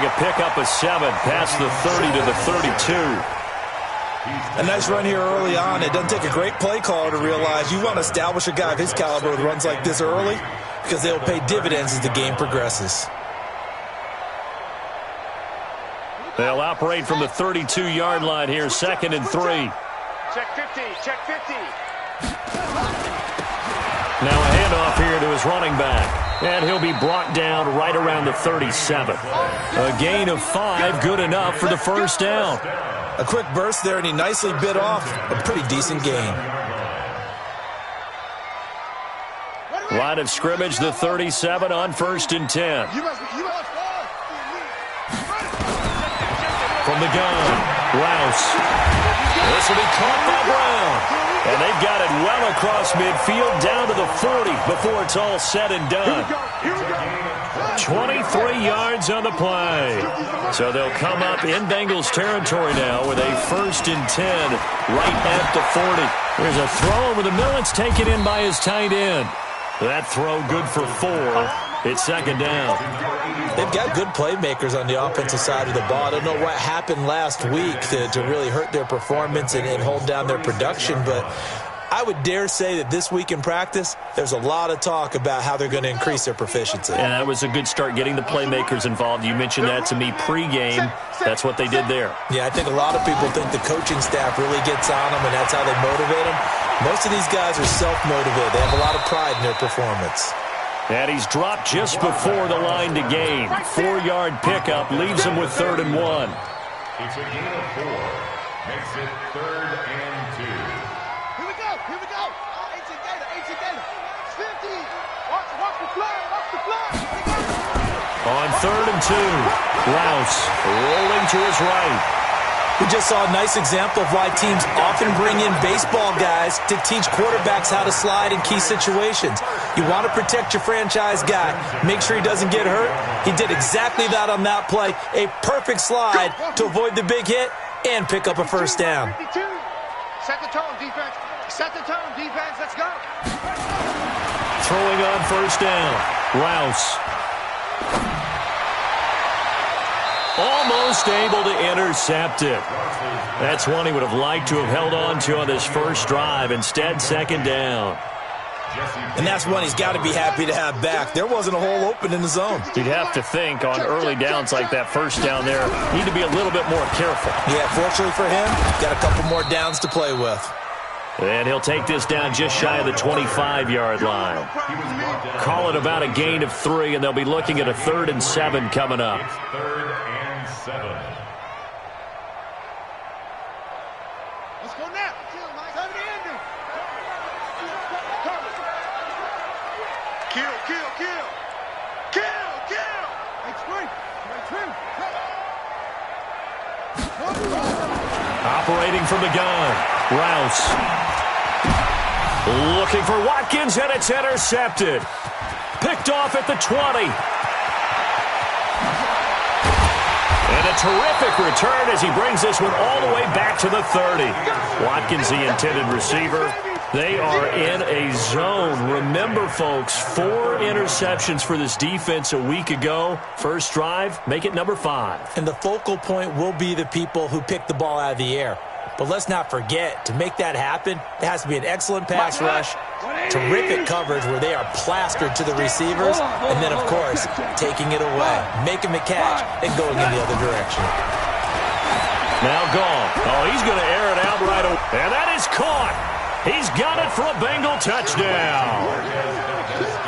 having a pickup of 7 past the 30 to the 32. A nice run here early on. It doesn't take a great play caller to realize you want to establish a guy of his caliber with runs like this early because they'll pay dividends as the game progresses. They'll operate from the 32-yard line here, 2nd and 3. Check 50, check 50. Now a handoff here to his running back. And he'll be brought down right around the 37. A gain of 5, good enough for the first down. A quick burst there, and he nicely bit off a pretty decent gain. Line of scrimmage, the 37 on 1st and 10. From the gun, Rouse. This will be caught by Brown. And they've got it well across midfield down to the 40 before it's all said and done. 23 yards on the play. So they'll come up in Bengals territory now with a 1st and 10 right at the 40. There's a throw over the middle. It's taken in by his tight end. That throw good for 4. It's 2nd down. They've got good playmakers on the offensive side of the ball. I don't know what happened last week to really hurt their performance and hold down their production, but I would dare say that this week in practice, there's a lot of talk about how they're going to increase their proficiency. And that was a good start getting the playmakers involved. You mentioned that to me pregame. That's what they did there. Yeah, I think a lot of people think the coaching staff really gets on them, and that's how they motivate them. Most of these guys are self-motivated. They have a lot of pride in their performance. And he's dropped just before the line to gain. 4-yard pickup leaves him with 3rd and 1. It's a gain of 4. Makes it 3rd and 2. Here we go, here we go. 18 Gator. 50. Watch the flag. On 3rd and 2, Rouse rolling to his right. We just saw a nice example of why teams often bring in baseball guys to teach quarterbacks how to slide in key situations. You want to protect your franchise guy. Make sure he doesn't get hurt. He did exactly that on that play. A perfect slide to avoid the big hit and pick up a 1st down. Set the tone, defense. Set the tone, defense. Let's go. Throwing on 1st down, Rouse. Almost able to intercept it. That's one he would have liked to have held on to on this first drive. Instead, 2nd down. And that's one he's got to be happy to have back. There wasn't a hole open in the zone. You'd have to think on early downs like that 1st down there, need to be a little bit more careful. Yeah, fortunately for him, got a couple more downs to play with. And he'll take this down just shy of the 25-yard line. Call it about a gain of 3, and they'll be looking at a 3rd and 7 coming up. 3rd and 7. Let's go now. Time to end it. Kill. Operating from the gun, Rouse. Looking for Watkins, and it's intercepted. Picked off at the 20. And a terrific return as he brings this one all the way back to the 30. Watkins, the intended receiver. They are in a zone. Remember, folks, 4 interceptions for this defense a week ago. First drive, make it number 5. And the focal point will be the people who pick the ball out of the air. But let's not forget, to make that happen, it has to be an excellent pass rush, terrific coverage where they are plastered to the receivers, and then, of course, taking it away, making the catch, and going in the other direction. Now gone. Oh, he's going to air it out right away. And that is caught. He's got it for a Bengal touchdown.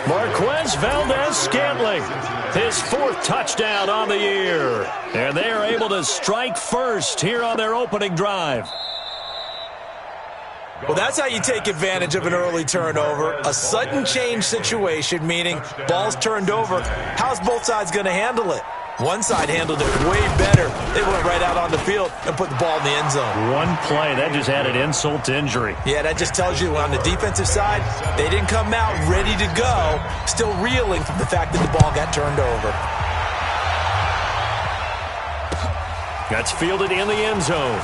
Marquez Valdez-Scantling, his 4th touchdown on the year. And they are able to strike first here on their opening drive. Well, that's how you take advantage of an early turnover. A sudden change situation, meaning ball's turned over. How's both sides going to handle it? One side handled it way better. They went right out on the field and put the ball in the end zone. One play, that just added insult to injury. Yeah, that just tells you on the defensive side, they didn't come out ready to go, still reeling from the fact that the ball got turned over. That's fielded in the end zone.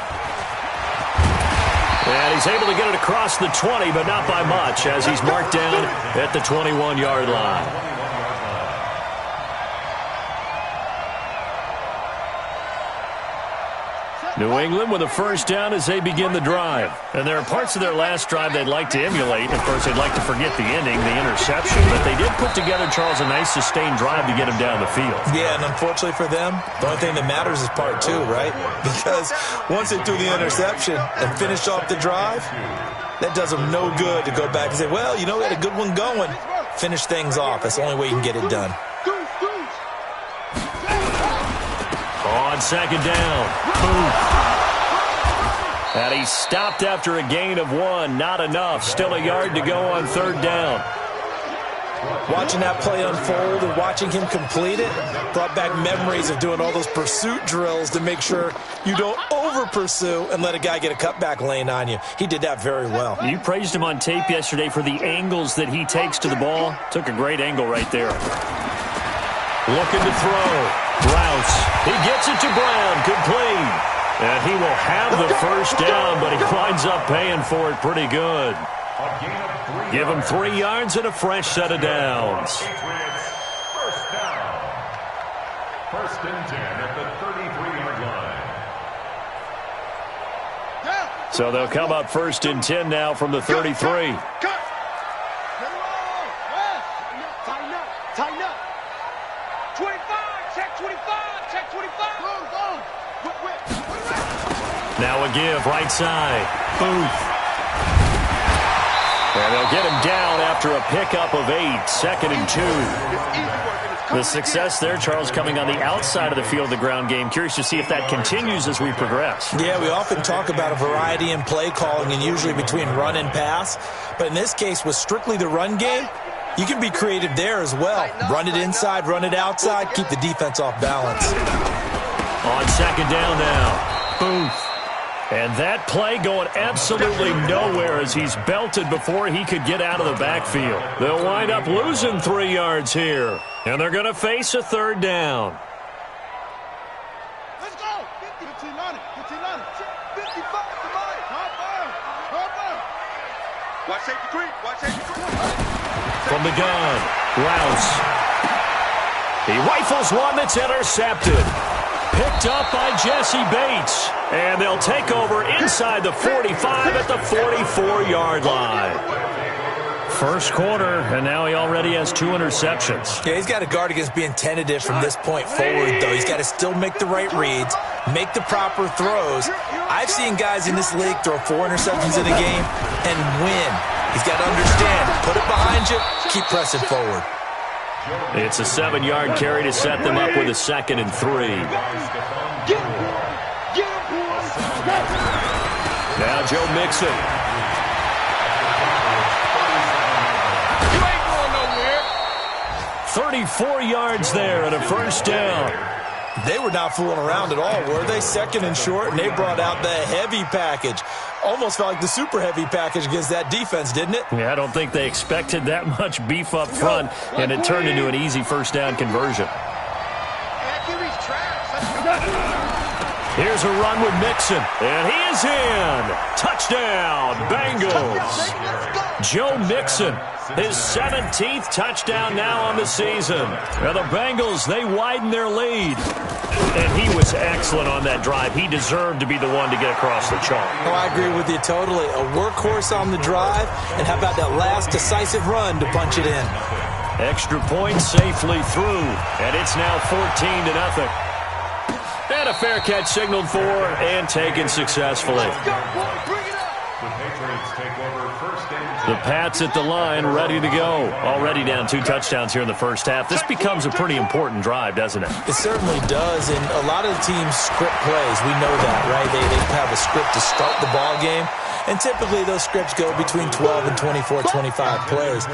And he's able to get it across the 20, but not by much, as he's marked down at the 21-yard line. New England with a first down as they begin the drive. And there are parts of their last drive they'd like to emulate. Of course, they'd like to forget the ending, the interception. But they did put together, Charles, a nice sustained drive to get them down the field. Yeah, and unfortunately for them, the only thing that matters is part two, right? Because once they threw the interception and finished off the drive, that does them no good to go back and say, well, you know, we had a good one going. Finish things off. That's the only way you can get it done. On second down. Boom. And he stopped after a gain of 1. Not enough. Still a yard to go on third down. Watching that play unfold and watching him complete it brought back memories of doing all those pursuit drills to make sure you don't over-pursue and let a guy get a cutback lane on you. He did that very well. You praised him on tape yesterday for the angles that he takes to the ball. Took a great angle right there. Looking to throw. Rouse. He gets it to Brown. Complete. And he will have the first down, but he winds up paying for it pretty good. Give him 3 yards and a fresh set of downs. First down. First and 10 at the 33-yard line. So they'll come up first and 10 now from the 33. Tighten up. 25. Check 25. Check 25. Go. Now a give right side. Booth. And they'll get him down after a pickup of 8. 2nd and 2. The success there, Charles, coming on the outside of the field, the ground game. Curious to see if that continues as we progress. Yeah, we often talk about a variety in play calling and usually between run and pass. But in this case, with strictly the run game, you can be creative there as well. Run it inside, run it outside, keep the defense off balance. On second down now. Booth. And that play going absolutely nowhere as he's belted before he could get out of the backfield. They'll wind up losing 3 yards here. And they're going to face a third down. Let's go. 15 on it. 55 to mine. Hard. Watch safety green. From the gun, Rouse. He rifles one that's intercepted. Picked up by Jesse Bates. And they'll take over inside the 45 at the 44-yard line. First quarter, and now he already has 2 interceptions. Yeah, he's got to guard against being tentative from this point forward, though. He's got to still make the right reads, make the proper throws. I've seen guys in this league throw 4 interceptions in a game and win. He's got to understand, put it behind you, keep pressing forward. It's a 7-yard carry to set them up with a 2nd and 3. Now Joe Mixon. You ain't going nowhere. 34 yards there and a first down. They were not fooling around at all, were they? 2nd and short, and they brought out the heavy package. Almost felt like the super heavy package against that defense, didn't it? Yeah, I don't think they expected that much beef up front, and it turned into an easy first down conversion. Here's a run with Mixon, and he is in. Touchdown, Bengals. Joe Mixon, his 17th touchdown now on the season. And the Bengals, they widen their lead. And he was excellent on that drive. He deserved to be the one to get across the chalk. Oh, I agree with you totally. A workhorse on the drive, and how about that last decisive run to punch it in? Extra point safely through, and it's now 14-0. And a fair catch signaled for and taken successfully. The Pats at the line, ready to go. Already down 2 touchdowns here in the first half. This becomes a pretty important drive, doesn't it? It certainly does, and a lot of the teams script plays. We know that, right? They have a script to start the ball game, and typically those scripts go between 12 and 24, 25 plays.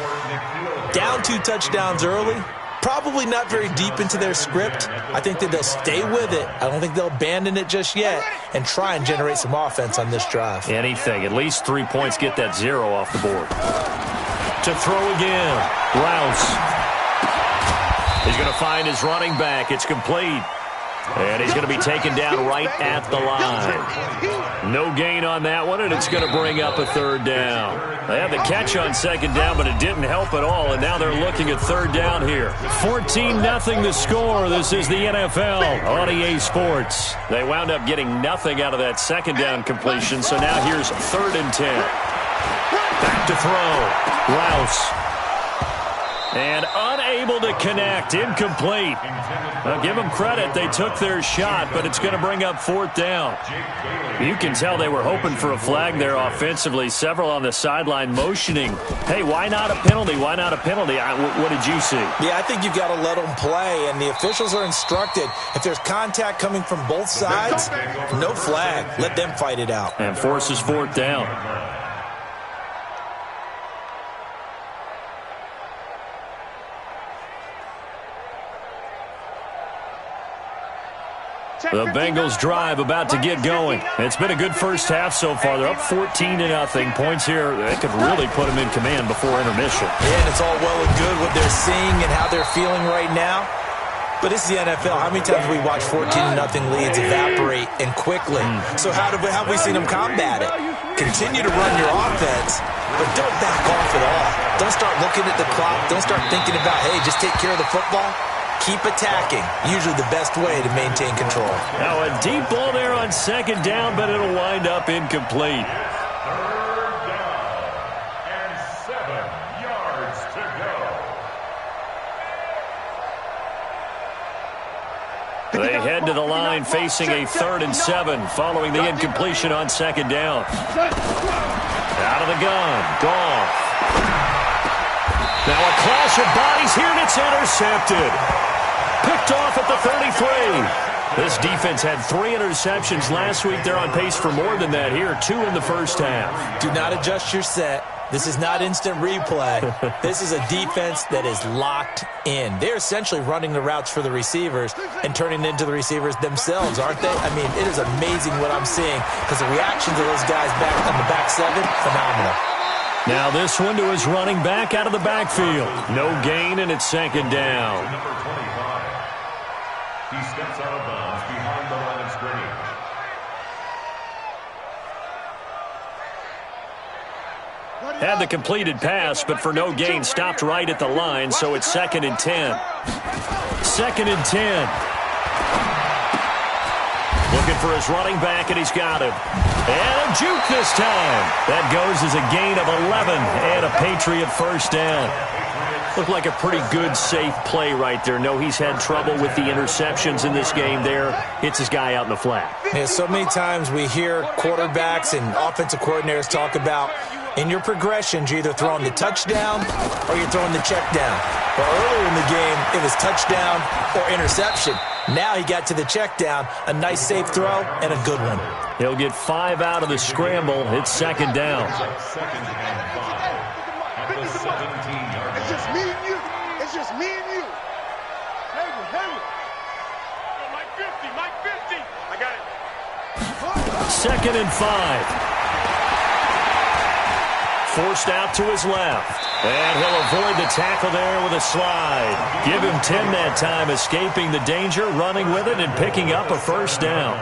Down 2 touchdowns early, probably not very deep into their script. I think that they'll stay with it. I don't think they'll abandon it just yet and try and generate some offense on this drive. Anything. At least 3 points, get that 0 off the board. To throw again. Rouse. He's going to find his running back. It's complete. And he's going to be taken down right at the line. No gain on that one, and it's going to bring up a third down. They had the catch on second down, but it didn't help at all, and now they're looking at third down here. 14-0 the score. This is the NFL on EA Sports. They wound up getting nothing out of that second down completion, so now here's 3rd and 10. Back to throw. Rouse. And unable to connect. Incomplete. Now, give them credit. They took their shot, but it's going to bring up 4th down. You can tell they were hoping for a flag there offensively. Several on the sideline motioning, hey, why not a penalty? Why not a penalty? What did you see? Yeah, I think you've got to let them play, and the officials are instructed. If there's contact coming from both sides, no flag. Let them fight it out. And forces 4th down. The Bengals drive about to get going. It's been a good first half so far. They're up 14-0. Points here, they could really put them in command before intermission. Yeah, and it's all well and good what they're seeing and how they're feeling right now. But it's the NFL. How many times have we watched 14-0 leads evaporate and quickly? So how have we seen them combat it? Continue to run your offense, but don't back off at all. Don't start looking at the clock. Don't start thinking about, hey, just take care of the football. Keep attacking. Usually the best way to maintain control. Now a deep ball there on second down, but it'll wind up incomplete. 3rd down and 7 yards to go. They head to the line facing a 3rd and 7 following the incompletion on second down. Out of the gun. Goff. Now a clash of bodies here, and it's intercepted. Picked off at the 33. This defense had 3 interceptions last week. They're on pace for more than that here. 2 in the first half. Do not adjust your set. This is not instant replay. This is a defense that is locked in. They're essentially running the routes for the receivers and turning into the receivers themselves, aren't they? I mean, it is amazing what I'm seeing because the reactions of those guys back on the back 7, phenomenal. Now this one to his running back out of the backfield. No gain, and it's second down. Number 25. He steps out of bounds behind the line of scrimmage. Had the completed pass, but for no gain, stopped right at the line, so it's 2nd and 10. 2nd and 10. Looking for his running back, and he's got him. And a juke this time. That goes as a gain of 11 and a Patriot first down. Looked like a pretty good, safe play right there. No, he's had trouble with the interceptions in this game there. Hits his guy out in the flat. Yeah, so many times we hear quarterbacks and offensive coordinators talk about in your progressions, you're either throwing the touchdown or you're throwing the check down. But earlier in the game, it was touchdown or interception. Now he got to the check down, a nice safe throw, and a good one. He'll get 5 out of the scramble. It's second down. 2nd and 5 at the 17-yard line. It's just me and you. It's just me and you. Hayward. Mike 50. I got it. 2nd and 5. Forced out to his left. And he'll avoid the tackle there with a slide. Give him 10 that time, escaping the danger, running with it, and picking up a first down.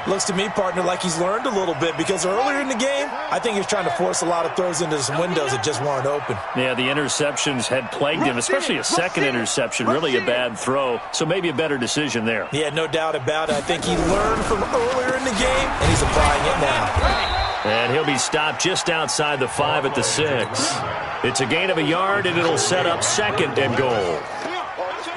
Looks to me, partner, like he's learned a little bit because earlier in the game, I think he was trying to force a lot of throws into some windows that just weren't open. Yeah, the interceptions had plagued him, especially a second interception, really a bad throw. So maybe a better decision there. Yeah, no doubt about it. I think he learned from earlier in the game, and he's applying it now. And he'll be stopped just outside the 5 at the 6. It's a gain of a yard, and it'll set up 2nd and goal.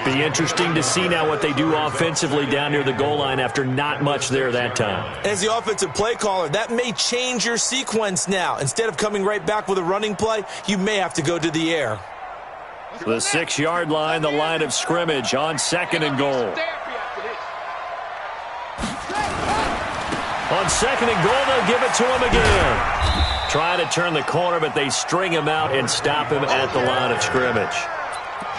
Be interesting to see now what they do offensively down near the goal line after not much there that time. As the offensive play caller, that may change your sequence now. Instead of coming right back with a running play, you may have to go to the air. The 6-yard line, the line of scrimmage on 2nd and goal. On 2nd and goal, they'll give it to him again. Trying to turn the corner, but they string him out and stop him at the line of scrimmage.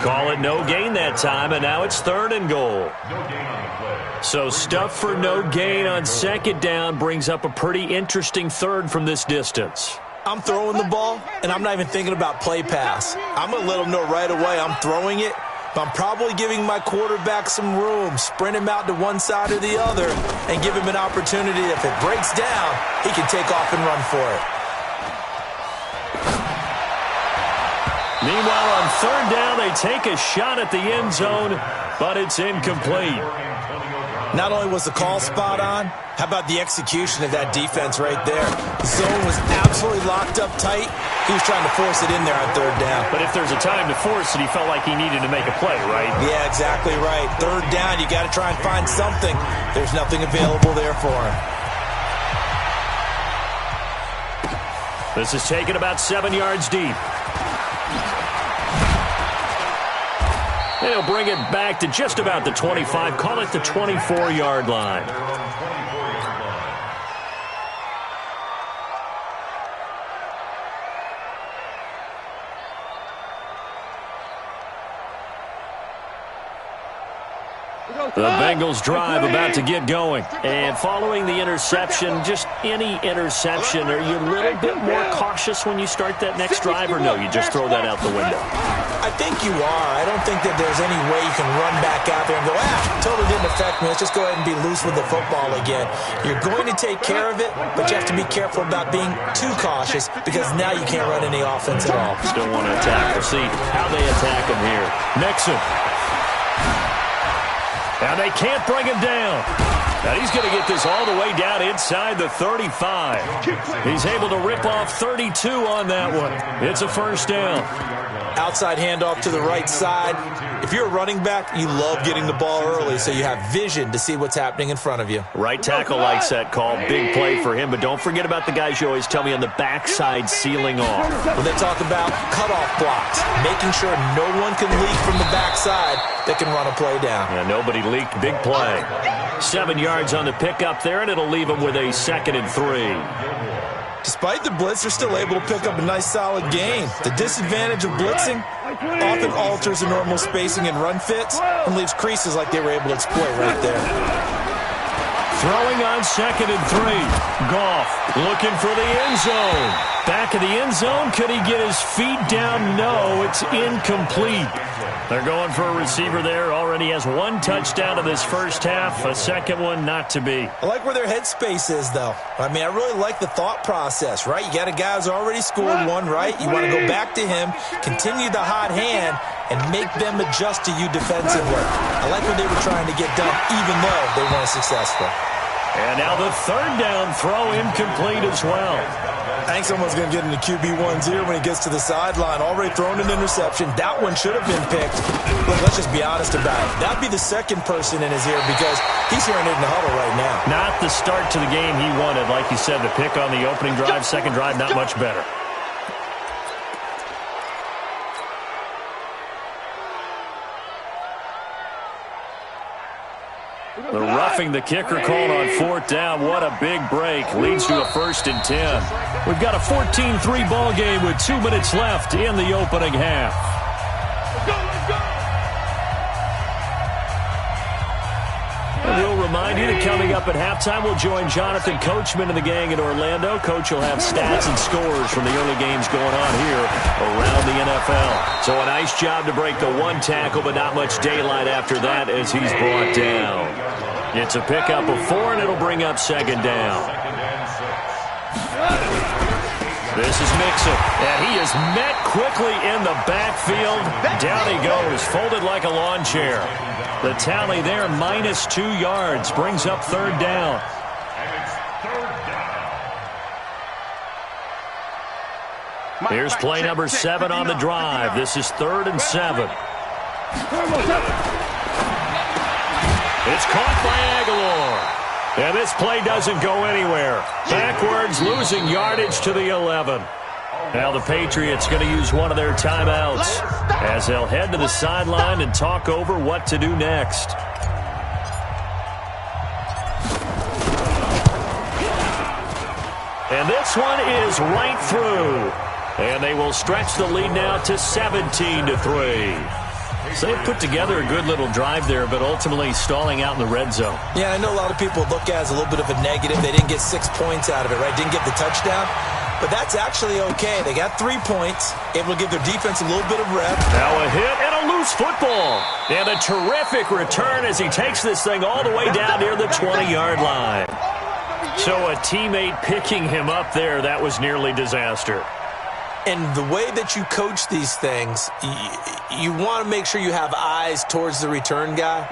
Call it no gain that time, and now it's 3rd and goal. No gain on the play. So stuff for no gain on second down brings up a pretty interesting 3rd from this distance. I'm throwing the ball, and I'm not even thinking about play pass. I'm going to let them know right away I'm throwing it, I'm probably giving my quarterback some room, sprint him out to one side or the other, and give him an opportunity. If it breaks down, he can take off and run for it. Meanwhile, on third down, they take a shot at the end zone, but it's incomplete. Not only was the call spot on, how about the execution of that defense right there? The zone was absolutely locked up tight. He was trying to force it in there on third down. But if there's a time to force it, he felt like he needed to make a play, right? Yeah, exactly right. Third down, you got to try and find something. There's nothing available there for him. This is taken about 7 yards deep. They'll bring it back to just about the 25. Call it the 24-yard line. The Bengals drive about to get going. And following the interception, just any interception, are you a little bit more cautious when you start that next drive, or no, you just throw that out the window? I think you are. I don't think that there's any way you can run back out there and go, totally didn't affect me. Let's just go ahead and be loose with the football again. You're going to take care of it, but you have to be careful about being too cautious because now you can't run any offense at all. Still want to attack. We'll see how they attack him here. Mixon. Now they can't bring him down. Now he's going to get this all the way down inside the 35. He's able to rip off 32 on that one. It's a first down. Outside handoff to the right side. If you're a running back, you love getting the ball early so you have vision to see what's happening in front of you. Right tackle likes that call. Big play for him, but don't forget about the guys you always tell me on the backside sealing off. When they talk about cutoff blocks, making sure no one can leak from the backside that can run a play down. Yeah, nobody leaked. Big play. 7 yards on the pickup there, and it'll leave them with a 2nd and 3. Despite the blitz, they're still able to pick up a nice, solid gain. The disadvantage of blitzing often alters the normal spacing and run fits and leaves creases like they were able to exploit right there. Throwing on 2nd and 3. Goff looking for the end zone. Back of the end zone. Could he get his feet down? No, it's incomplete. They're going for a receiver there. Already has 1 touchdown in this first half. A second one not to be. I like where their headspace is, though. I mean, I really like the thought process, right? You got a guy who's already scored one, right? You want to go back to him, continue the hot hand, and make them adjust to you defensively. I like what they were trying to get done, even though they weren't successful. And now the third down throw incomplete as well. I think someone's going to get into QB1's ear when he gets to the sideline. Already thrown an interception. That one should have been picked. Look, let's just be honest about it. That would be the second person in his ear because he's hearing it in the huddle right now. Not the start to the game he wanted. Like you said, the pick on the opening drive, second drive, not much better. The roughing the kicker called on 4th down. What a big break. Leads to a 1st and 10. We've got a 14-3 ball game with 2 minutes left in the opening half. And we'll remind you that coming up at halftime, we'll join Jonathan Coachman and the gang in Orlando. Coach will have stats and scores from the early games going on here around the NFL. So a nice job to break the 1 tackle, but not much daylight after that as he's brought down. It's a pickup of 4, and it'll bring up 2nd down. This is Mixon, and he is met quickly in the backfield. Down he goes, folded like a lawn chair. The tally there, -2 yards, brings up 3rd down. Here's play number 7 on the drive. This is 3rd and 7. It's caught by Aguilar. And this play doesn't go anywhere. Backwards, losing yardage to the 11. Now the Patriots going to use one of their timeouts as they'll head to the sideline and talk over what to do next. And this one is right through. And they will stretch the lead now to 17-3. So they put together a good little drive there, but ultimately stalling out in the red zone. Yeah, I know a lot of people look at it as a little bit of a negative. They didn't get 6 points out of it, right? Didn't get the touchdown. But that's actually okay. They got 3 points, able to give their defense a little bit of rep. Now a hit and a a loose football. And a terrific return as he takes this thing all the way down near the 20-yard line. So a teammate picking him up there, that was nearly disaster. And the way that you coach these things, you want to make sure you have eyes towards the return guy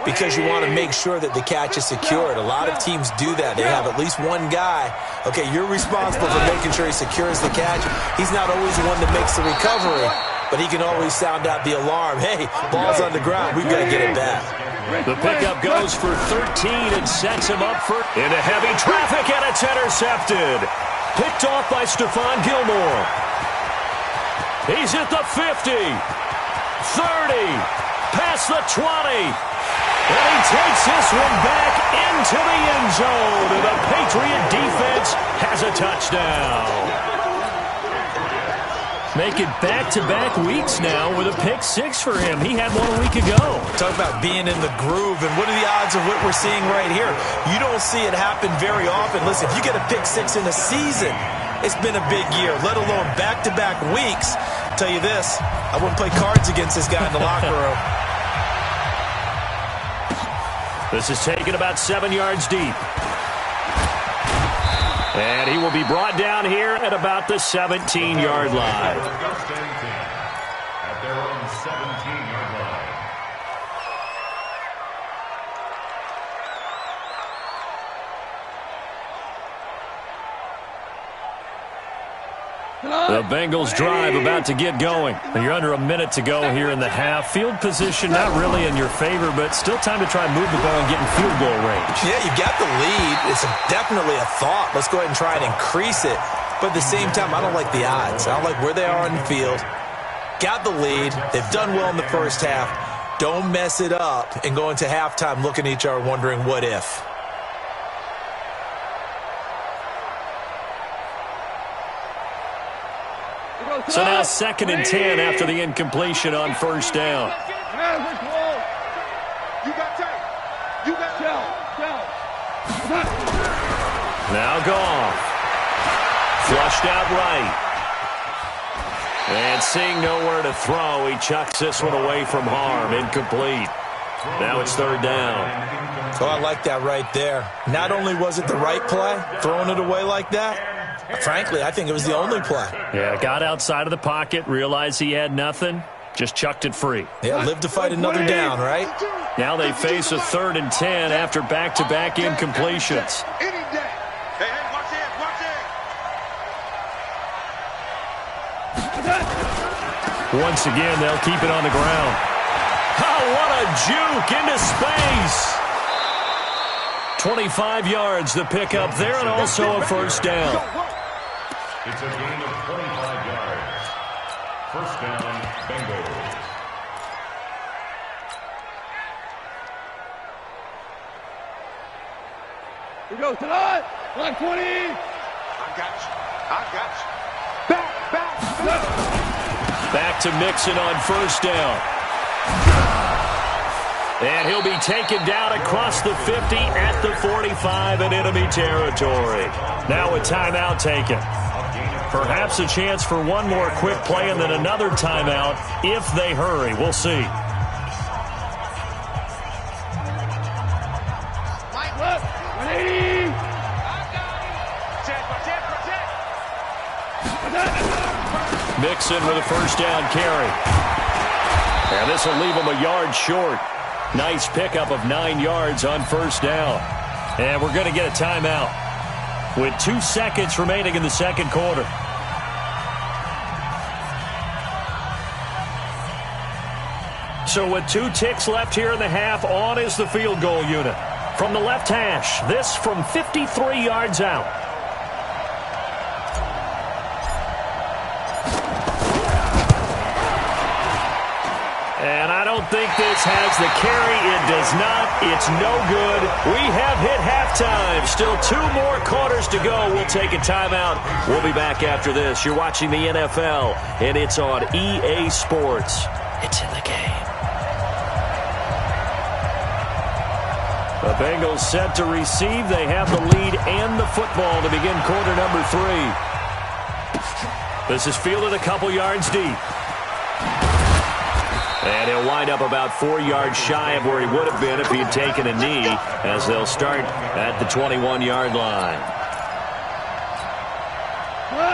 because you want to make sure that the catch is secured. A lot of teams do that. They have at least one guy. Okay, you're responsible for making sure he secures the catch. He's not always the one that makes the recovery, but he can always sound out the alarm. Hey, ball's on the ground. We've got to get it back. The pickup goes for 13 and sets him up for into heavy traffic, and it's intercepted. Picked off by Stephon Gilmore. He's at the 50, 30, past the 20, and he takes this one back into the end zone, and the Patriot defense has a touchdown. Make it back-to-back weeks now with a pick six for him. He had one a week ago. Talk about being in the groove, and what are the odds of what we're seeing right here? You don't see it happen very often. Listen, if you get a pick six in a season, it's been a big year, let alone back-to-back weeks. I'll tell you this, I wouldn't play cards against this guy in the locker room. This is taken about 7 yards deep. And he will be brought down here at about the 17-yard line. At their own 17-yard line. The Bengals drive about to get going. You're under a minute to go here in the half. Field position not really in your favor, but still time to try and move the ball and get in field goal range. Yeah, you got the lead. It's definitely a thought. Let's go ahead and try and increase it. But at the same time, I don't like the odds. I don't like where they are on the field. Got the lead. They've done well in the first half. Don't mess it up and go into halftime looking at each other wondering what if. So now 2nd and 10 after the incompletion on first down. You got tape. You got Now Goff. Flushed out right. And seeing nowhere to throw, he chucks this one away from harm. Incomplete. Now it's 3rd down. Oh, I like that right there. Not only was it the right play, throwing it away like that, frankly, I think it was the only play. Yeah, got outside of the pocket, realized he had nothing, just chucked it free. Yeah, live to fight another down, right? Now they face a 3rd and 10 after back-to-back incompletions. Any day. Hey, watch it. Once again, they'll keep it on the ground. Oh, what a juke into space. 25 yards the pickup there, and also a first down. It's a gain of 25 yards. First down, Bengals. We go tonight. Line 20. I got you. Back to Mixon on first down. And he'll be taken down across the 50 at the 45 in enemy territory. Now a timeout taken. Perhaps a chance for one more quick play and then another timeout if they hurry. We'll see. Mike, look. 180. Mixon with a first down carry. And this will leave him a yard short. Nice pickup of 9 yards on first down. And we're going to get a timeout with 2 seconds remaining in the second quarter. So with 2 ticks left here in the half, on is the field goal unit. From the left hash, this from 53 yards out. And I don't think this has the carry. It does not. It's no good. We have hit halftime. Still 2 more quarters to go. We'll take a timeout. We'll be back after this. You're watching the NFL, and it's on EA Sports. It's in the game. The Bengals set to receive. They have the lead and the football to begin quarter number 3. This is fielded a couple yards deep. And he'll wind up about 4 yards shy of where he would have been if he had taken a knee, as they'll start at the 21-yard line.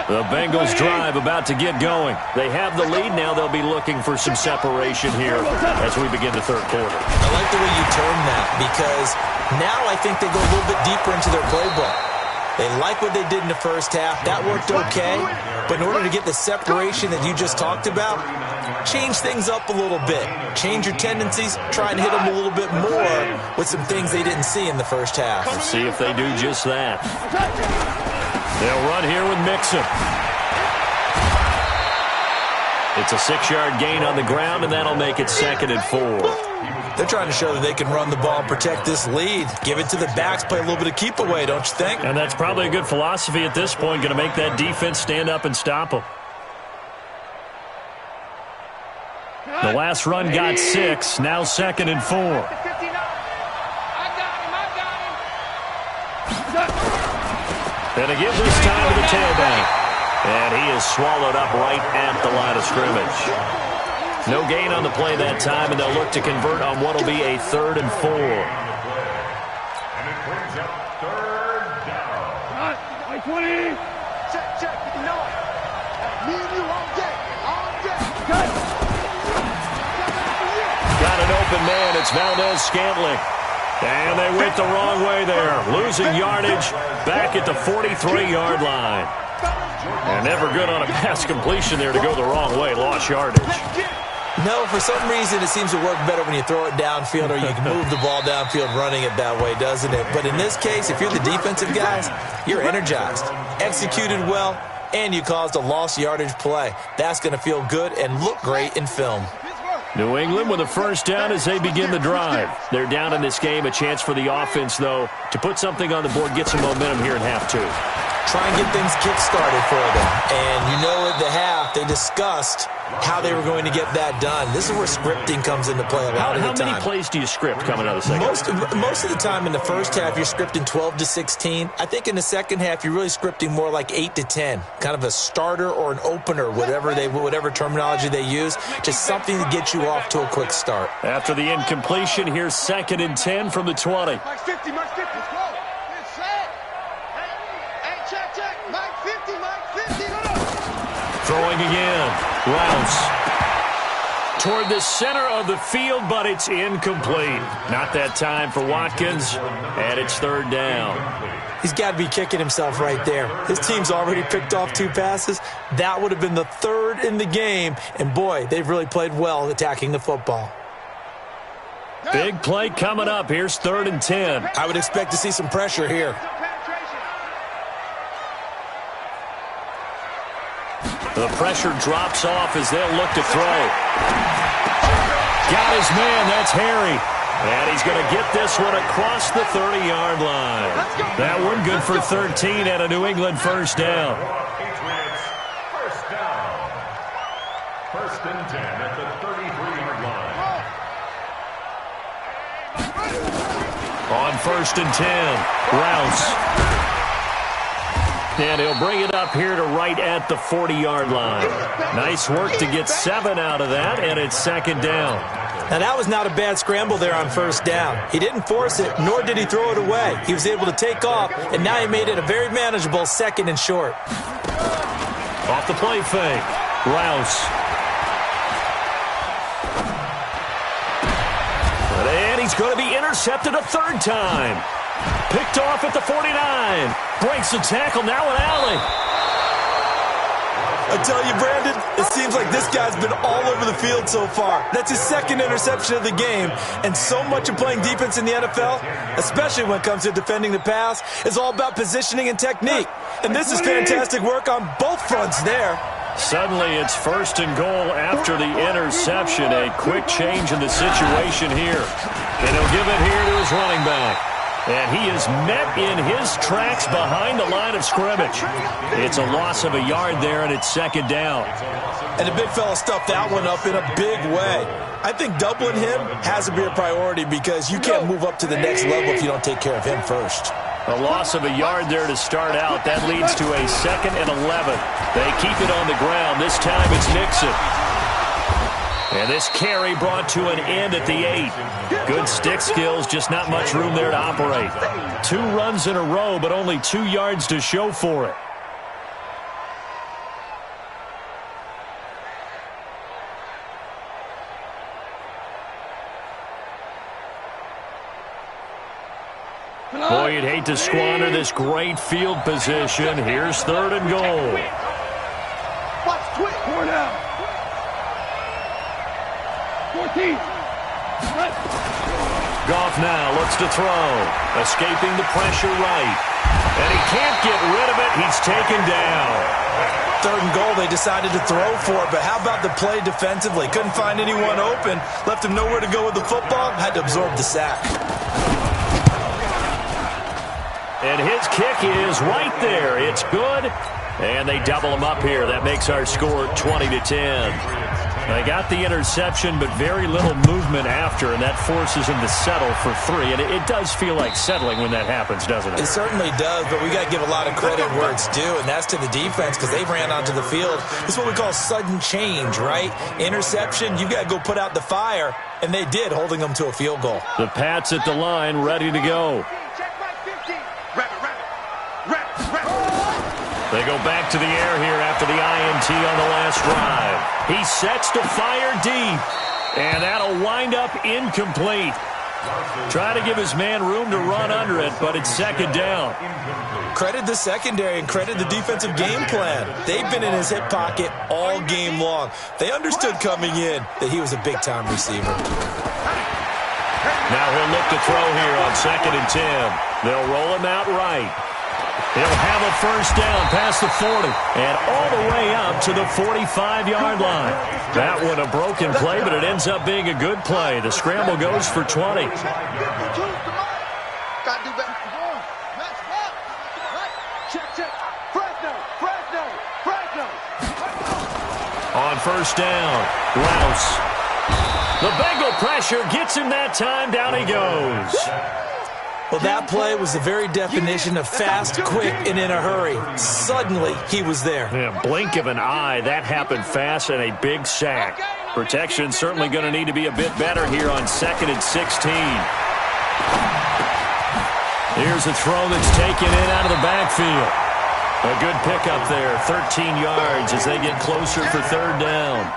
The Bengals drive about to get going. They have the lead. Now they'll be looking for some separation here as we begin the third quarter. I like the way you term that, because now I think they go a little bit deeper into their playbook. They like what they did in the first half. That worked okay. But in order to get the separation that you just talked about, change things up a little bit. Change your tendencies. Try and hit them a little bit more with some things they didn't see in the first half. We'll see if they do just that. They'll run here with Mixon. It's a 6-yard gain on the ground, and that'll make it 2nd and 4. They're trying to show that they can run the ball and protect this lead. Give it to the backs, play a little bit of keep away, don't you think? And that's probably a good philosophy at this point, going to make that defense stand up and stop them. The last run got 6, now 2nd and 4. And a give this time to the tailback. And he is swallowed up right at the line of scrimmage. No gain on the play that time, and they'll look to convert on what will be a 3rd and 4. And it brings up 3rd down. 20. Check. You know it. Me and you all day. Got an open man. It's Valdez-Scantling. And they went the wrong way there. Losing yardage back at the 43-yard line. And never good on a pass completion there to go the wrong way. Lost yardage. No, for some reason, it seems to work better when you throw it downfield or you can move the ball downfield running it that way, doesn't it? But in this case, if you're the defensive guys, you're energized, executed well, and you caused a lost yardage play. That's going to feel good and look great in film. New England with a first down as they begin the drive. They're down in this game. A chance for the offense, though, to put something on the board, get some momentum here in half 2. Try and get things kick-started for them. And you know at the half, they discussed how they were going to get that done. This is where scripting comes into play a lot of the time. How many plays do you script coming out of the second? Most of the time in the first half, you're scripting 12 to 16. I think in the second half, you're really scripting more like 8 to 10. Kind of a starter or an opener, whatever terminology they use. Just something to get you off to a quick start. After the incompletion, here's 2nd and 10 from the 20. Mike 50, let's go. It's set. Hey, check. Mike 50. Throwing again. Rouse. Toward the center of the field, but it's incomplete. Not that time for Watkins, and it's 3rd down. He's got to be kicking himself right there. His team's already picked off 2 passes. That would have been the 3rd in the game, and boy, they've really played well attacking the football. Big play coming up. Here's 3rd and 10. I would expect to see some pressure here. The pressure drops off as they'll look to throw. Got his man. That's Harry. And he's going to get this one across the 30-yard line. That one good for 13 and a New England first down. Patriots, first down. 1st and 10 at the 33-yard line. On 1st and 10, Rouse. And he'll bring it up here to right at the 40-yard line. Nice work to get 7 out of that, and it's 2nd down. Now, that was not a bad scramble there on 1st down. He didn't force it, nor did he throw it away. He was able to take off, and now he made it a very manageable 2nd and short. Off the play fake, Rouse. And he's going to be intercepted a 3rd time. Picked off at the 49. Breaks the tackle, now an alley. I tell you, Brandon, it seems like this guy's been all over the field so far. That's his 2nd interception of the game. And so much of playing defense in the NFL, especially when it comes to defending the pass, is all about positioning and technique. And this is fantastic work on both fronts there. Suddenly it's 1st and goal after the interception. A quick change in the situation here. And he'll give it here to his running back. And he is met in his tracks behind the line of scrimmage. It's a loss of a yard there, and it's 2nd down. And the big fella stuffed that one up in a big way. I think doubling him has to be a priority because you can't move up to the next level if you don't take care of him first. A loss of a yard there to start out. That leads to a 2nd and 11. They keep it on the ground. This time it's Nixon. And this carry brought to an end at the 8. Good stick skills, just not much room there to operate. 2 runs in a row, but only 2 yards to show for it. Boy, you'd hate to squander this great field position. Here's 3rd and goal. Watch, twit. 4 down. 14. Goff now looks to throw. Escaping the pressure right. And he can't get rid of it. He's taken down. 3rd and goal, they decided to throw for it, but how about the play defensively? Couldn't find anyone open. Left him nowhere to go with the football. Had to absorb the sack. And his kick is right there. It's good. And they double him up here. That makes our score 20-10. They got the interception, but very little movement after, and that forces him to settle for 3. And it does feel like settling when that happens, doesn't it? It certainly does, but we got to give a lot of credit where it's due, and that's to the defense because they ran onto the field. This is what we call sudden change, right? Interception, you got to go put out the fire, and they did, holding them to a field goal. The Pats at the line, ready to go. They go back to the air here after the INT on the last drive. He sets to fire deep, and that'll wind up incomplete. Try to give his man room to run under it, but it's 2nd down. Credit the secondary and credit the defensive game plan. They've been in his hip pocket all game long. They understood coming in that he was a big-time receiver. Now he'll look to throw here on 2nd and 10. They'll roll him out right. He'll have a 1st down past the 40 and all the way up to the 45-yard line. That one a broken play, but it ends up being a good play. The scramble goes for 20. On 1st down, Rouse. The Bengal pressure gets him that time. Down he goes. Well, that play was the very definition of fast, quick, and in a hurry. Suddenly, he was there. Yeah, blink of an eye, that happened fast, and a big sack. Protection certainly going to need to be a bit better here on 2nd and 16. Here's a throw that's taken in out of the backfield. A good pickup there, 13 yards as they get closer for 3rd down.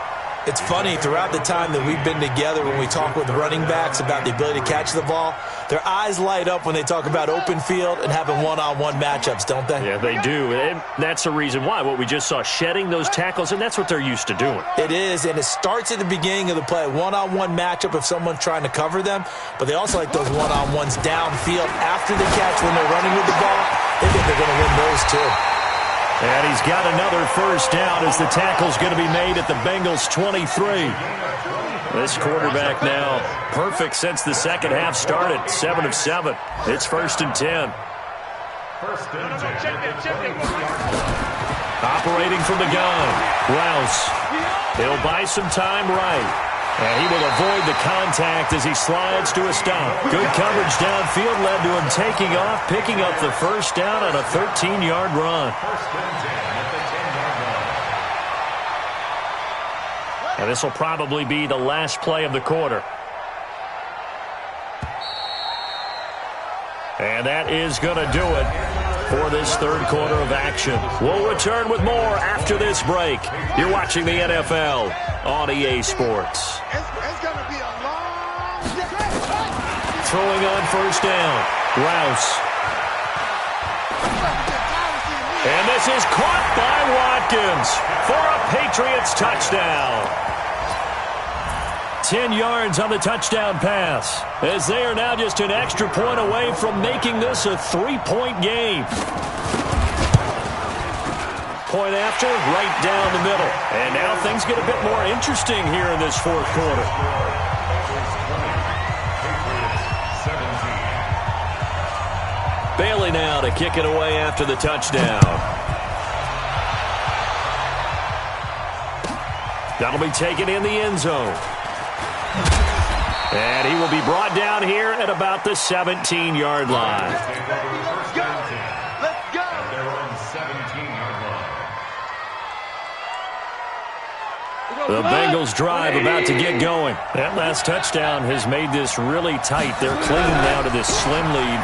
It's funny, throughout the time that we've been together when we talk with running backs about the ability to catch the ball, their eyes light up when they talk about open field and having one-on-one matchups, don't they? Yeah, they do. And that's the reason why. What we just saw, shedding those tackles, and that's what they're used to doing. It is, and it starts at the beginning of the play. One-on-one matchup if someone's trying to cover them, but they also like those one-on-ones downfield after the catch when they're running with the ball. They think they're going to win those too. And he's got another 1st down as the tackle's going to be made at the Bengals' 23. This quarterback now perfect since the 2nd half started. 7 of 7. It's 1st and 10. Operating from the gun, Rouse. He'll buy some time right. And he will avoid the contact as he slides to a stop. Good coverage downfield led to him taking off, picking up the 1st down on a 13-yard run. And this will probably be the last play of the quarter. And that is going to do it for this 3rd quarter of action. We'll return with more after this break. You're watching the NFL on EA Sports. It's going to be a long day. Throwing on 1st down, Rouse. And this is caught by Watkins for a Patriots touchdown. 10 yards on the touchdown pass, as they are now just an extra point away from making this a 3-point game. Point after, right down the middle. And now things get a bit more interesting here in this 4th quarter. Bailey now to kick it away after the touchdown. That'll be taken in the end zone. And he will be brought down here at about the 17-yard line. Let's go. Let's go. They're on 17-yard line. The Bengals drive about to get going. That last touchdown has made this really tight. They're clinging now to this slim lead.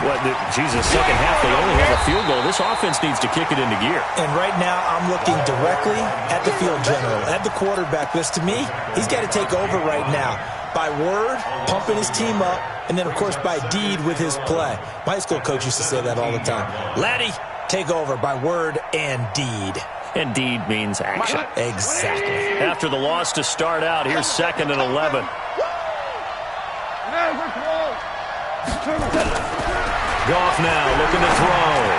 Second half, they only have a field goal. This offense needs to kick it into gear. And right now, I'm looking directly at the field general, at the quarterback. Because to me, he's got to take over right now. By word, pumping his team up, and then, of course, by deed with his play. My high school coach used to say that all the time. Laddie, take over by word and deed. And deed means action. Exactly. After the loss to start out, here's 2nd and 11. Goff now looking to throw.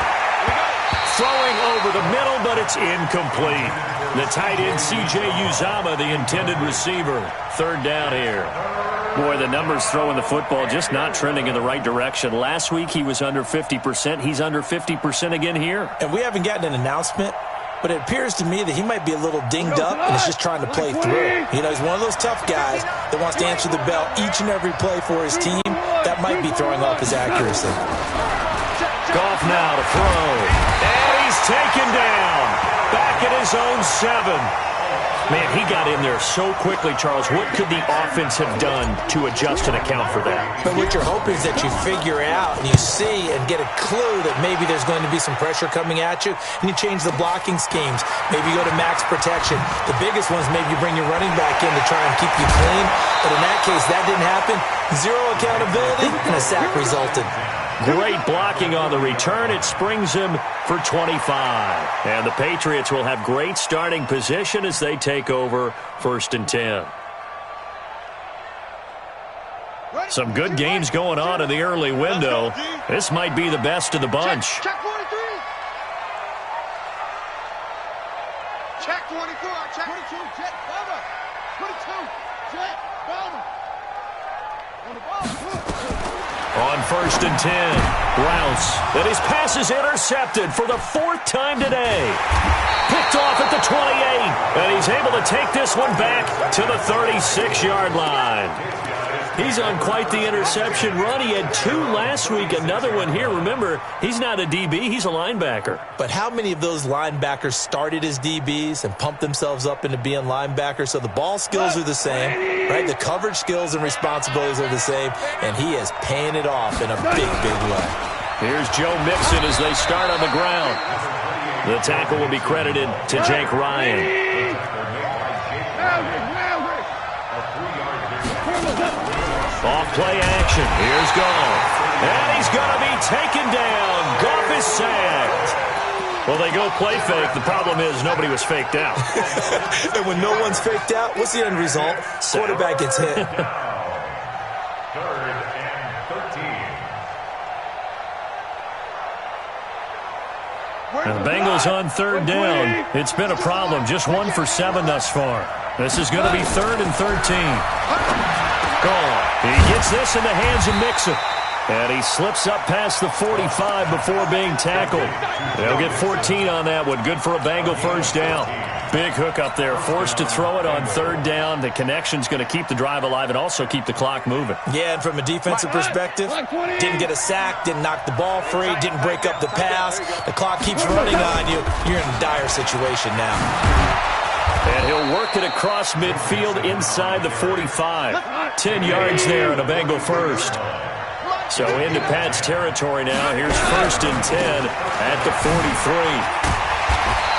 Throwing over the middle, but it's incomplete. The tight end, C.J. Uzomah, the intended receiver. 3rd down here. Boy, the numbers throwing the football just not trending in the right direction. Last week, he was under 50%. He's under 50% again here. And we haven't gotten an announcement, but it appears to me that he might be a little dinged up and is just trying to play through. You know, he's one of those tough guys that wants to answer the bell each and every play for his team. That might be throwing off his accuracy. Goff now to throw. And he's taken down. Back at his own 7. Man, he got in there so quickly, Charles. What could the offense have done to adjust and account for that? But what you're hoping is that you figure out and you see and get a clue that maybe there's going to be some pressure coming at you, and you change the blocking schemes. Maybe you go to max protection. The biggest one is maybe you bring your running back in to try and keep you clean. But in that case, that didn't happen. 0 accountability, and a sack resulted. Great blocking on the return. It springs him for 25. And the Patriots will have great starting position as they take over 1st and 10. Some good games going on in the early window. This might be the best of the bunch. Check 43. Check 24. Check 22. Check Bama. 22. Check Bama. On the ball. On 1st and 10, Rouse. And his pass is intercepted for the 4th time today. Picked off at the 28. And he's able to take this one back to the 36-yard line. He's on quite the interception run. He had 2 last week, another one here. Remember, he's not a DB, he's a linebacker. But how many of those linebackers started as DBs and pumped themselves up into being linebackers? So the ball skills are the same, right? The coverage skills and responsibilities are the same, and he is paying it off in a big, big way. Here's Joe Mixon as they start on the ground. The tackle will be credited to Jake Ryan. Off play action. Here's Goff. And he's going to be taken down. Goff is sacked. Well, they go play fake. The problem is nobody was faked out. And when no one's faked out, what's the end result? Quarterback gets hit. 3rd and 13. And the Bengals on 3rd down. It's been a problem. Just 1 for 7 thus far. This is going to be 3rd and 13. Goal. He gets this in the hands of Mixon. And he slips up past the 45 before being tackled. They'll get 14 on that one. Good for a Bengal 1st down. Big hook up there. Forced to throw it on 3rd down. The connection's going to keep the drive alive and also keep the clock moving. Yeah, and from a defensive perspective, didn't get a sack, didn't knock the ball free, didn't break up the pass. The clock keeps running on you. You're in a dire situation now. And he'll work it across midfield inside the 45. 10 yards there on a Bengal 1st. So into Pat's territory now. Here's 1st and 10 at the 43.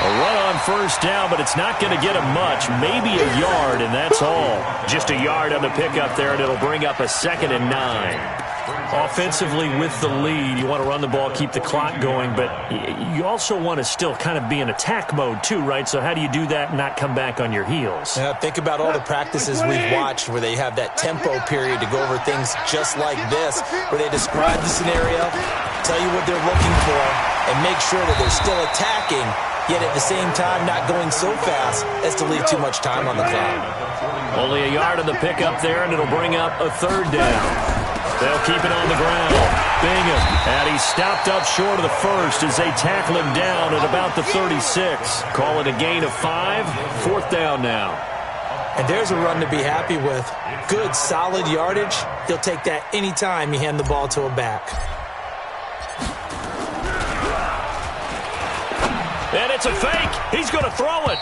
A run on 1st down, but it's not going to get him much. Maybe a yard, and that's all. Just a yard on the pickup there, and it'll bring up a 2nd and 9. Offensively with the lead, you want to run the ball, keep the clock going, but you also want to still kind of be in attack mode too, right? So how do you do that and not come back on your heels? Yeah, think about all the practices we've watched where they have that tempo period to go over things just like this, where they describe the scenario, tell you what they're looking for, and make sure that they're still attacking, yet at the same time not going so fast as to leave too much time on the clock. Only a yard on the pickup there, and it'll bring up a 3rd down. They'll keep it on the ground. Bingham, and he's stopped up short of the 1st as they tackle him down at about the 36. Call it a gain of 5. 4th down now. And there's a run to be happy with. Good, solid yardage. He'll take that anytime you hand the ball to a back. And it's a fake. He's going to throw it.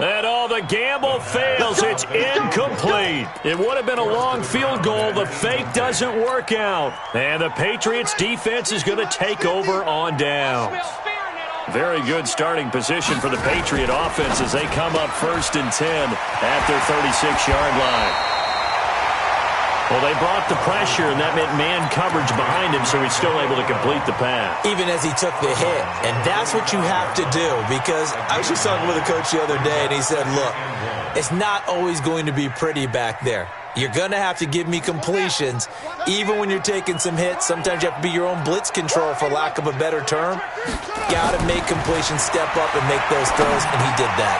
And the gamble fails. It's incomplete. It would have been a long field goal. The fake doesn't work out. And the Patriots defense is going to take over on downs. Very good starting position for the Patriot offense as they come up 1st and 10 at their 36-yard line. Well, they brought the pressure, and that meant man coverage behind him, so he's still able to complete the pass. Even as he took the hit. And that's what you have to do, because I was just talking with a coach the other day, and he said, look, it's not always going to be pretty back there. You're going to have to give me completions. Even when you're taking some hits, sometimes you have to be your own blitz control, for lack of a better term. Got to make completions, step up, and make those throws, and he did that.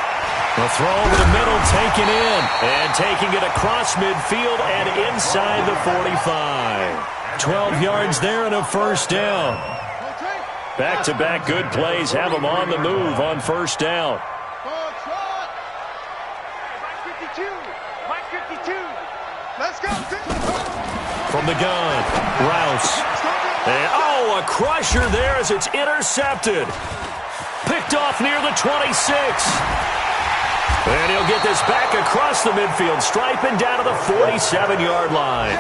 The throw over the middle, taken in, and taking it across midfield and inside the 45. 12 yards there and a 1st down. Back-to-back good plays have them on the move on 1st down. Let's go. From the gun, Rouse. And, a crusher there as it's intercepted. Picked off near the 26. And he'll get this back across the midfield, striping down to the 47-yard line.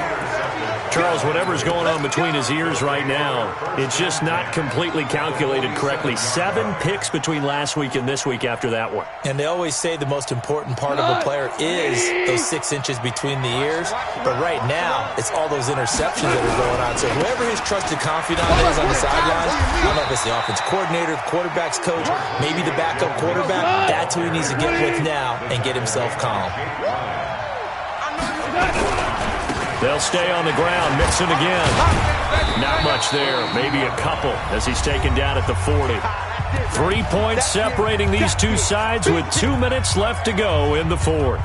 Charles, whatever's going on between his ears right now, it's just not completely calculated correctly. 7 picks between last week and this week after that one. And they always say the most important part of a player is those 6 inches between the ears. But right now, it's all those interceptions that are going on. So whoever his trusted confidant is on the sidelines, I don't know if it's the offense coordinator, the quarterback's coach, maybe the backup quarterback, that's who he needs to get with now and get himself calm. They'll stay on the ground. Mixon again. Not much there. Maybe a couple as he's taken down at the 40. 3 points separating these two sides with 2 minutes left to go in the 4th.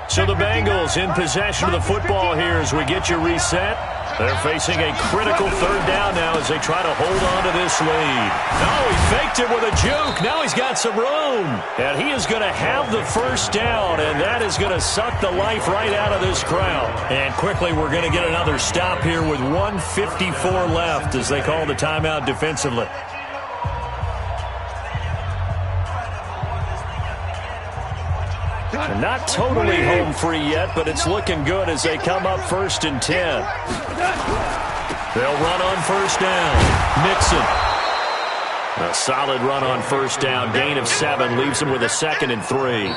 So the Bengals in possession of the football here as we get you reset. They're facing a critical 3rd down now as they try to hold on to this lead. Oh, he faked it with a juke. Now he's got some room. And he is going to have the 1st down, and that is going to suck the life right out of this crowd. And quickly we're going to get another stop here with 1:54 left as they call the timeout defensively. Not totally home free yet, but it's looking good as they come up 1st and 10. They'll run on 1st down. Mixon. A solid run on 1st down. Gain of 7 leaves them with a 2nd and 3.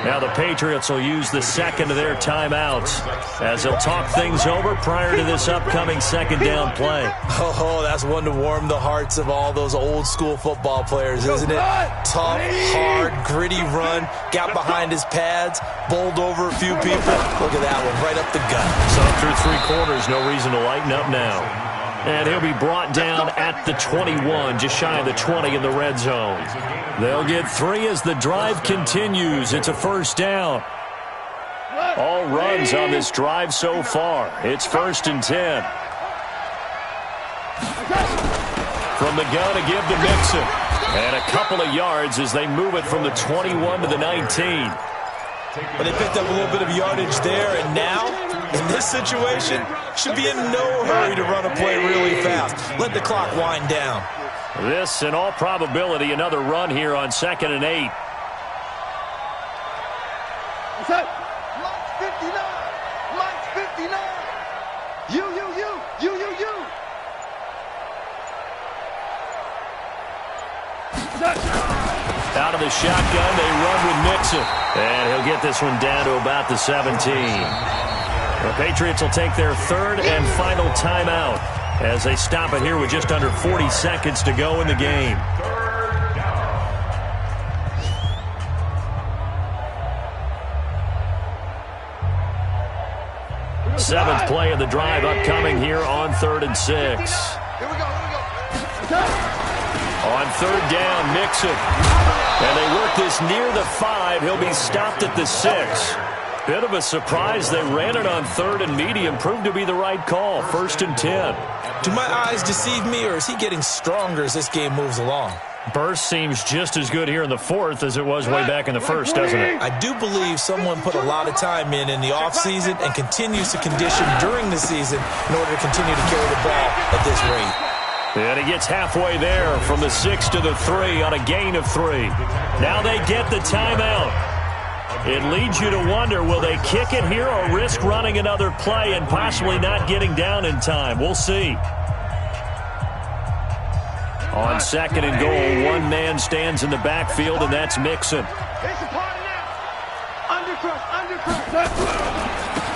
Now the Patriots will use the 2nd of their timeouts as they'll talk things over prior to this upcoming 2nd down play. Oh, that's one to warm the hearts of all those old school football players, isn't it? Tough, hard, gritty run, got behind his pads, bowled over a few people. Look at that one, right up the gut. So through 3 quarters, no reason to lighten up now. And he'll be brought down at the 21, just shy of the 20 in the red zone. They'll get 3 as the drive continues. It's a 1st down. All runs on this drive so far. It's 1st and 10. From the gun to give to Mixon. And a couple of yards as they move it from the 21 to the 19. But they picked up a little bit of yardage there, and now, in this situation, should be in no hurry to run a play really fast. Let the clock wind down. This, in all probability, another run here on 2nd and 8. Mike's 59. Mike's 59. You. Out of the shotgun, they run with Mixon. And he'll get this one down to about the 17. The Patriots will take their 3rd and final timeout as they stop it here with just under 40 seconds to go in the game. 7th play of the drive upcoming here on 3rd and 6. Here we go. On 3rd down, Mixon. And they work this near the 5. He'll be stopped at the 6. Bit of a surprise. They ran it on 3rd and medium. Proved to be the right call. 1st and 10. Do my eyes deceive me, or is he getting stronger as this game moves along? Burst seems just as good here in the 4th as it was way back in the 1st, doesn't it? I do believe someone put a lot of time in the offseason and continues to condition during the season in order to continue to carry the ball at this rate. And he gets halfway there from the 6 to the 3 on a gain of 3. Now they get the timeout. It leads you to wonder, will they kick it here or risk running another play and possibly not getting down in time? We'll see. On 2nd and goal, one man stands in the backfield, and that's Mixon.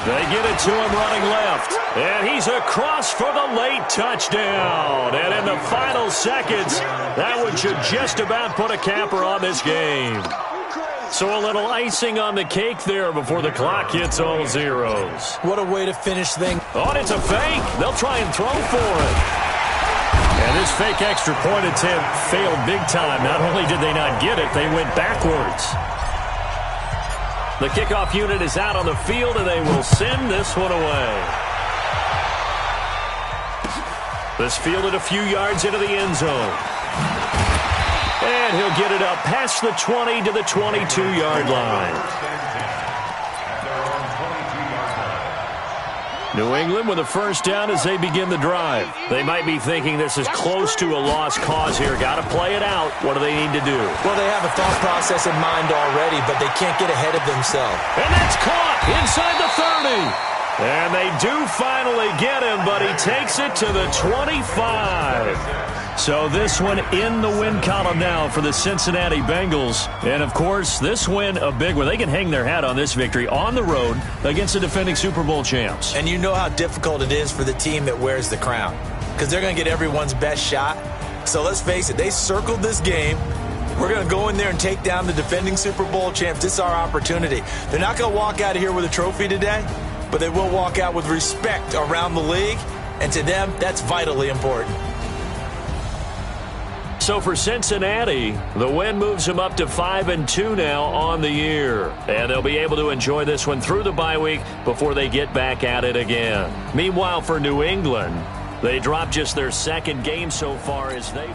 They get it to him running left. And he's across for the late touchdown. And in the final seconds, that one should just about put a capper on this game. So a little icing on the cake there before the clock hits all zeros. What a way to finish things. Oh, and it's a fake. They'll try and throw for it. And this fake extra point attempt failed big time. Not only did they not get it, they went backwards. The kickoff unit is out on the field, and they will send this one away. This fielded a few yards into the end zone. And he'll get it up past the 20 to the 22-yard line. New England with a first down as they begin the drive. They might be thinking this is close to a lost cause here. Got to play it out. What do they need to do? Well, they have a thought process in mind already, but they can't get ahead of themselves. And that's caught inside the 30. And they do finally get him, but he takes it to the 25. So this one in the win column now for the Cincinnati Bengals. And, of course, this win a big one. They can hang their hat on this victory on the road against the defending Super Bowl champs. And you know how difficult it is for the team that wears the crown, because they're going to get everyone's best shot. So let's face it, they circled this game. We're going to go in there and take down the defending Super Bowl champs. This is our opportunity. They're not going to walk out of here with a trophy today, but they will walk out with respect around the league. And to them, that's vitally important. So for Cincinnati, the win moves them up to 5-2 now on the year. And they'll be able to enjoy this one through the bye week before they get back at it again. Meanwhile, for New England, they dropped just their second game so far as they...